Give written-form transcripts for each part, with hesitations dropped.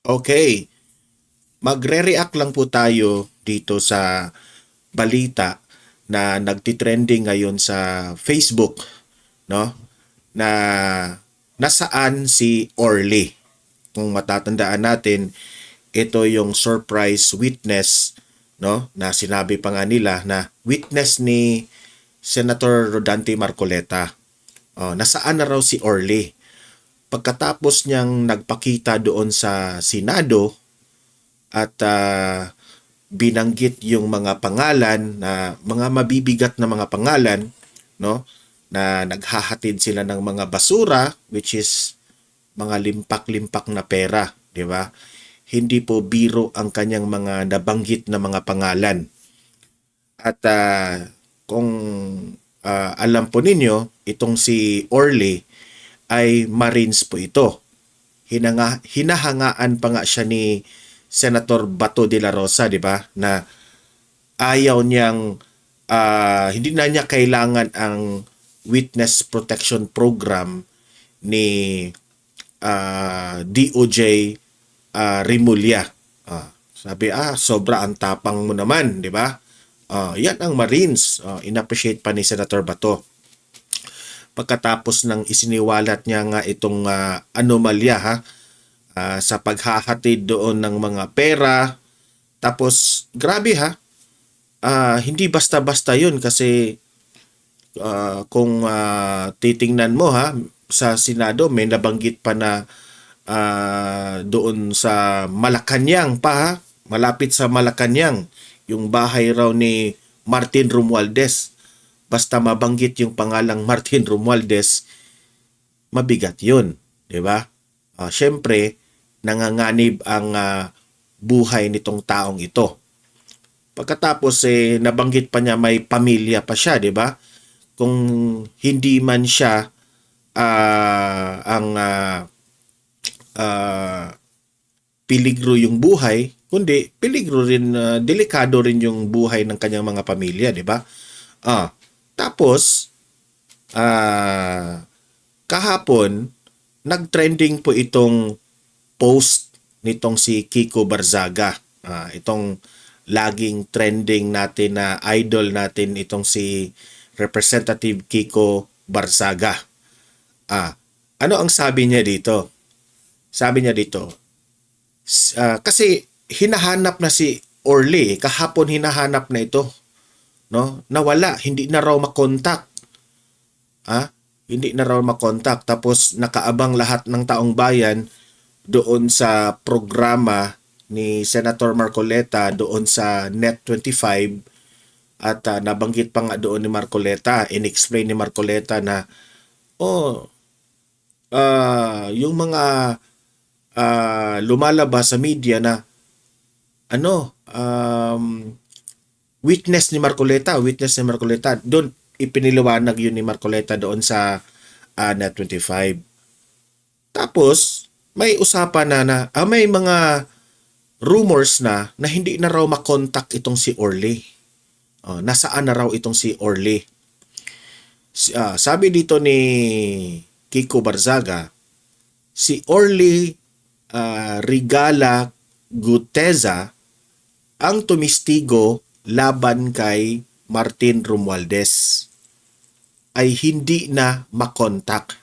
Okay, magre-react lang po tayo dito sa balita na nagti-trending ngayon sa Facebook, no? Na nasaan si Orly. Kung matatandaan natin, ito yung surprise witness, no? Na sinabi pa nga nila na witness ni Senator Rodante Marcoleta. Nasaan na raw si Orly? Pagkatapos niyang nagpakita doon sa Senado at binanggit yung mga pangalan na mga mabibigat na mga pangalan, no, na naghahatid sila ng mga basura, which is mga limpak-limpak na pera, di ba? Hindi po biro ang kanyang mga nabanggit na mga pangalan. At kung alam po ninyo, itong si Orly ay Marines po ito. Hinahangaan pa nga siya ni Senator Bato de la Rosa, di ba? Na ayaw niyang hindi na niya kailangan ang Witness Protection Program ni DOJ Rimulya. Sabi, sobra ang tapang mo naman, di ba? Yan ang Marines. Inappreciate pa ni Senator Bato. Pagkatapos ng isiniwalat niya nga itong anomalya sa paghahatid doon ng mga pera. Tapos, grabe hindi basta-basta yun kasi kung titingnan mo sa Senado, may nabanggit pa na doon sa Malacanang pa malapit sa Malacanang, yung bahay raw ni Martin Romualdez. Basta mabanggit yung pangalang Martin Romualdez, mabigat yun. Di ba? Siyempre, nanganganib ang buhay nitong taong ito. Pagkatapos, nabanggit pa niya may pamilya pa siya, di ba? Kung hindi man siya ang piligro yung buhay, kundi piligro rin, delikado rin yung buhay ng kanyang mga pamilya, di ba? Tapos, kahapon, nag-trending po itong post nitong si Kiko Barzaga. Itong laging trending natin na idol natin itong si Representative Kiko Barzaga. Ano ang sabi niya dito? Sabi niya dito, kasi hinahanap na si Orly, kahapon hinahanap na ito, no? Nawala, hindi na raw makontak. Hindi na raw makontak. Tapos nakaabang lahat ng taong bayan doon sa programa ni Senator Marcoleta doon sa Net25 at nabanggit pa nga doon ni Marcoleta, in-explain ni Marcoleta na yung mga lumalabas sa media na witness ni Marcoleta, doon ipiniliwanag yun ni Marcoleta doon sa Net25. Tapos may usapan na may mga rumors na hindi na raw makontak itong si Orly. Nasaan na raw itong si Orly? Sabi dito ni Kiko Barzaga, si Orly Rigala Guteza ang tumistigo laban kay Martin Romualdez ay hindi na makontak.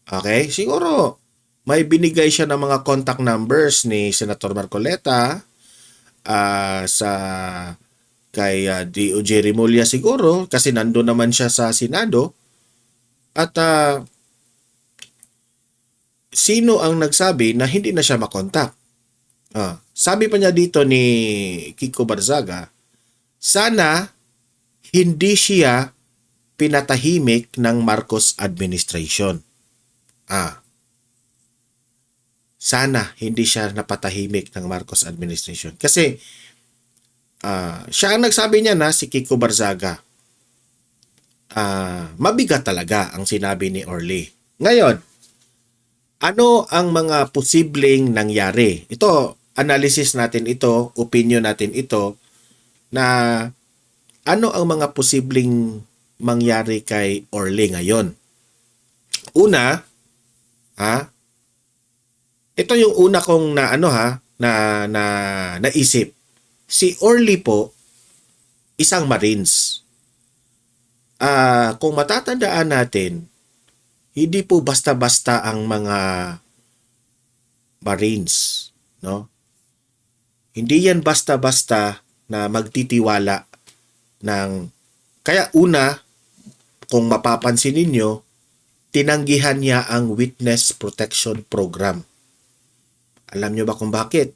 Okay? Siguro may binigay siya ng mga contact numbers ni Senator Marcoleta sa kay DOJ Rimulya siguro kasi nandoon naman siya sa Senado at sino ang nagsabi na hindi na siya makontak? Sabi pa niya dito ni Kiko Barzaga, sana hindi siya pinatahimik ng Marcos administration. Sana hindi siya napatahimik ng Marcos administration. Kasi siya ang nagsabi niya na si Kiko Barzaga. Mabigat talaga ang sinabi ni Orly. Ngayon, ano ang mga posibleng nangyari? Ito, analysis natin ito, opinion natin ito, na ano ang mga posibleng mangyari kay Orly ngayon. Una, ito yung una kong na ano ha, na naisip. Si Orly po, isang Marines. Kung matatandaan natin, hindi po basta-basta ang mga Marines, no? Hindi yan basta-basta na magtitiwala ng... Kaya una, kung mapapansin ninyo, tinanggihan niya ang Witness Protection Program. Alam niyo ba kung bakit?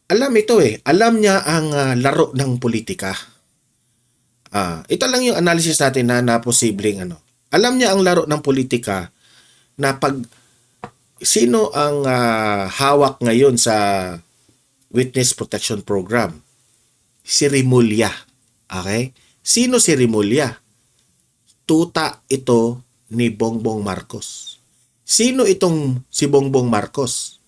Alam ito eh. Alam niya ang laro ng politika. Ito lang yung analysis natin na posibleng ano. Alam niya ang laro ng politika na pag sino ang hawak ngayon sa Witness Protection Program? Si Rimulya. Okay? Sino si Rimulya? Tuta ito ni Bongbong Marcos. Sino itong si Bongbong Marcos?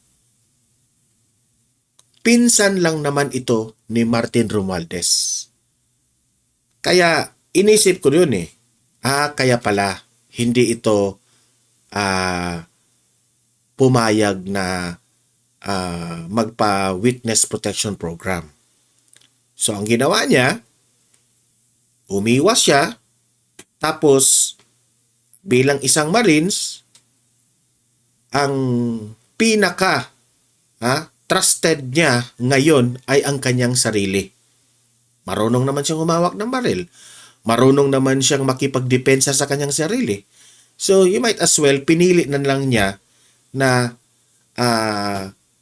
Pinsan lang naman ito ni Martin Romualdez. Kaya inisip ko yun eh. Kaya pala hindi ito pumayag na magpa-witness protection program. So ang ginawa niya, umiwas siya, tapos bilang isang Marines, ang pinaka trusted niya ngayon ay ang kanyang sarili. Marunong naman siyang humawak ng baril. Marunong naman siyang makipagdepensa sa kanyang sarili. So you might as well pinili na lang niya na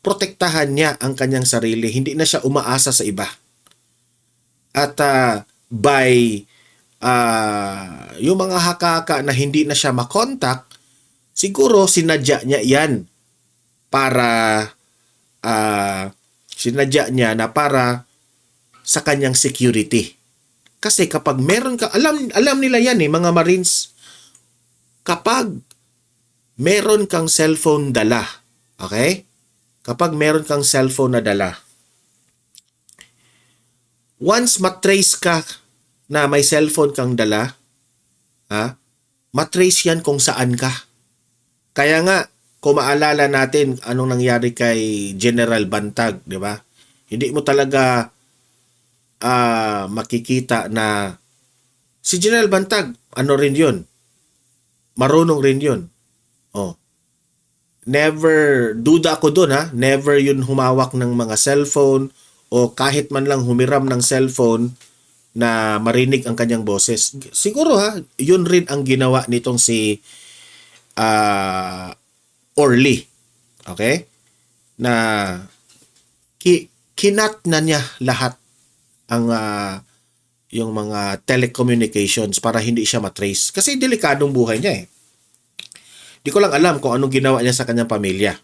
protektahan niya ang kanyang sarili. Hindi na siya umaasa sa iba. At by yung mga hakaka na hindi na siya makontak, siguro sinadya niya yan para sinadya niya na para sa kanyang security. Kasi kapag meron ka, alam nila yan eh, mga Marines, kapag meron kang cellphone dala, okay? Kapag meron kang cellphone na dala, once matrace ka na may cellphone kang dala, matrace yan kung saan ka. Kaya nga, kung maalala natin anong nangyari kay General Bantag, di ba? Hindi mo talaga makikita na si General Bantag, ano rin yun? Marunong rin yun. Never, duda ako dun never yun humawak ng mga cellphone o kahit man lang humiram ng cellphone na marinig ang kanyang boses. Siguro yun rin ang ginawa nitong si Orly. Okay? Na kinat na niya lahat ang yung mga telecommunications para hindi siya matrace. Kasi delikadong buhay niya eh. Di ko lang alam kung anong ginawa niya sa kanyang pamilya.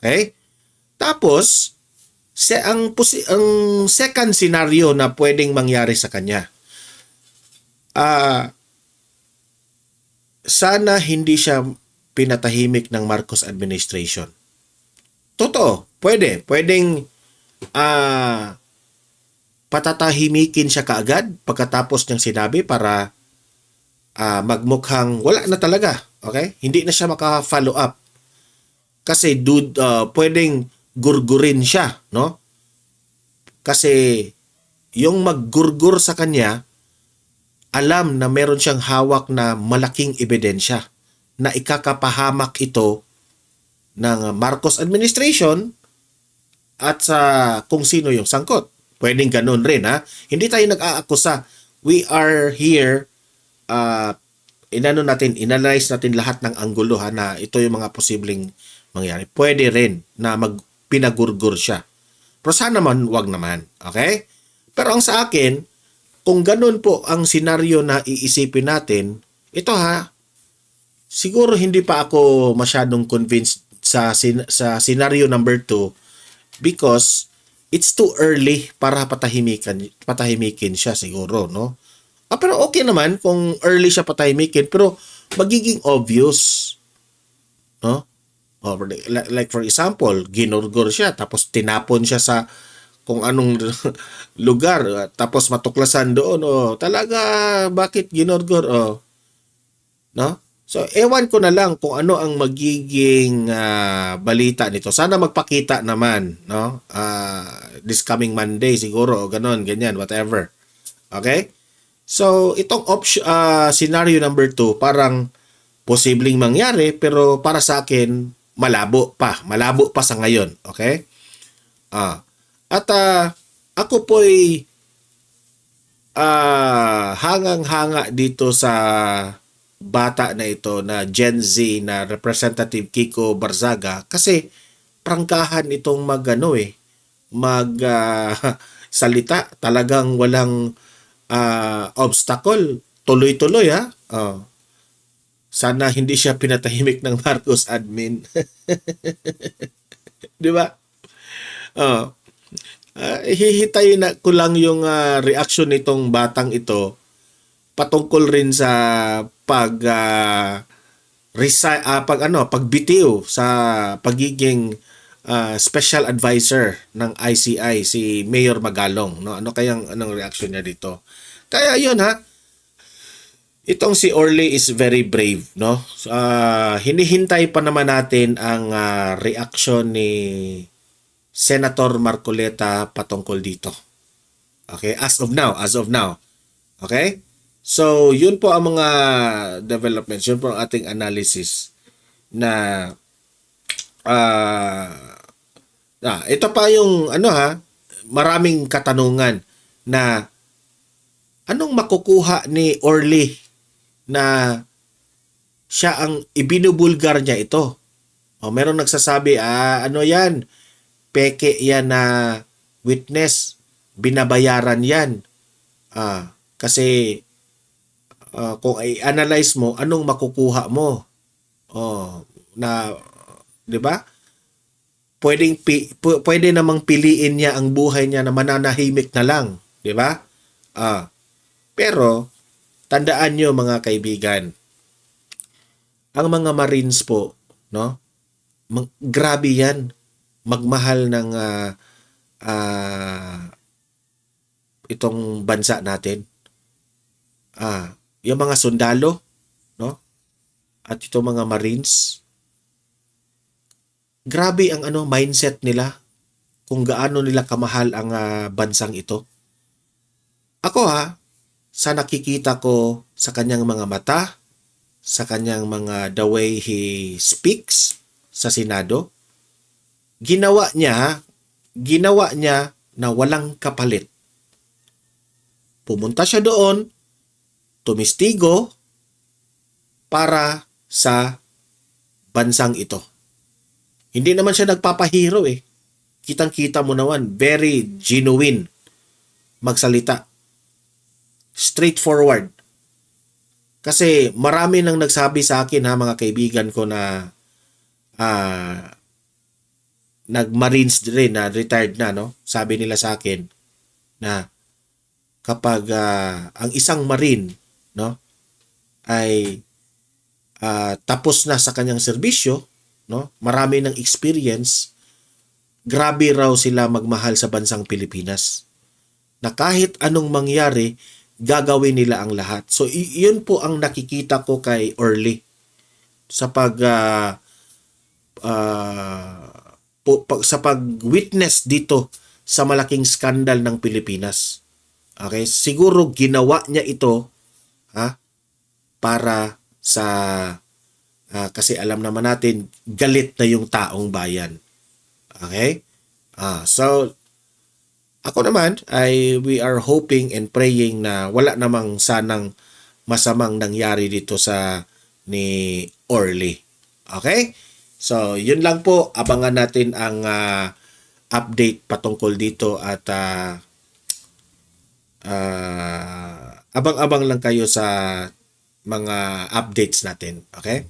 Okay? Tapos, ang second scenario na pwedeng mangyari sa kanya, sana hindi siya pinatahimik ng Marcos administration. Totoo, pwedeng patatahimikin siya kaagad pagkatapos niyang sinabi para magmukhang wala na talaga. Okay? Hindi na siya maka-follow up. Kasi pwedeng gurgurin siya, no? Kasi yung maggurgur sa kanya, alam na meron siyang hawak na malaking ebidensya na ikakapahamak ito ng Marcos administration at sa kung sino yung sangkot. Pwedeng ganun rin Hindi tayo nag-aakusa. We are here inanalyze natin lahat ng anggulo na ito yung mga posibleng mangyari. Pwede rin na pinagurgur siya. Pero sana man, wag naman. Okay? Pero ang sa akin, kung ganun po ang senaryo na iisipin natin, ito siguro hindi pa ako masyadong convinced sa senaryo number 2 because it's too early para patahimikin siya siguro, no? Pero okay naman kung early siya patahimikin, pero magiging obvious, no? Like for example, ginurgur siya tapos tinapon siya sa kung anong lugar tapos matuklasan doon talaga bakit ginurgur no? So, ewan ko na lang kung ano ang magiging balita nito. Sana magpakita naman, no? This coming Monday siguro o ganon, ganyan, whatever. Okay? So, itong scenario number 2, parang posibleng mangyari pero para sa akin, malabo pa. Malabo pa sa ngayon. Okay? At ako po'y hangang-hanga dito sa bata na ito na Gen Z na Representative Kiko Barzaga kasi prangkahan itong salita, talagang walang obstacle, tuloy-tuloy ha. Sana hindi siya pinatahimik ng Marcos admin. 'Di ba? Oh. Hihitayin na ko lang yung reaction nitong batang ito patungkol rin sa pagbitiw sa pagiging special advisor ng ICI si Mayor Magalong, no? Anong reaction niya dito? Kaya yun ha. Itong si Orly is very brave, no? Hinihintay pa naman natin ang reaction ni Senator Marcoleta patungkol dito. Okay, as of now. Okay? So, yun po ang mga developments, yun po ang ating analysis na ito pa yung maraming katanungan na anong makukuha ni Orly na siya ang ibinubulgar niya ito. Meron nagsasabi, yan, peke yan na witness, binabayaran yan. Kasi kung i-analyze mo, anong makukuha mo? Na, 'di ba? Pwede namang piliin niya ang buhay niya na mananahimik na lang, 'di ba? Pero tandaan niyo mga kaibigan, ang mga Marines po, no? Grabe 'yan magmahal ng itong bansa natin. Yung mga sundalo, no? At itong mga Marines, grabe ang mindset nila kung gaano nila kamahal ang bansang ito. Ako sa nakikita ko sa kanyang mga mata, sa kanyang the way he speaks sa Senado, ginawa niya na walang kapalit. Pumunta siya doon, tumistigo para sa bansang ito. Hindi naman siya nagpapahiro eh. Kitang-kita mo naman, very genuine magsalita. Straightforward. Kasi marami nang nagsabi sa akin mga kaibigan ko na nag-Marines rin na retired na, no? Sabi nila sa akin na kapag ang isang Marine, no, ay tapos na sa kanyang serbisyo, no, marami ng experience, grabe raw sila magmahal sa bansang Pilipinas. Na kahit anong mangyari, gagawin nila ang lahat. So, yun po ang nakikita ko kay Orly sa sa pag-witness dito sa malaking skandal ng Pilipinas. Okay? Siguro ginawa niya ito para sa kasi alam naman natin galit na yung taong bayan. Okay? So ako naman we are hoping and praying na wala namang sanang masamang nangyari dito sa ni Orly. Okay? So, yun lang po. Abangan natin ang update patungkol dito at abang-abang lang kayo sa mga updates natin. Okay?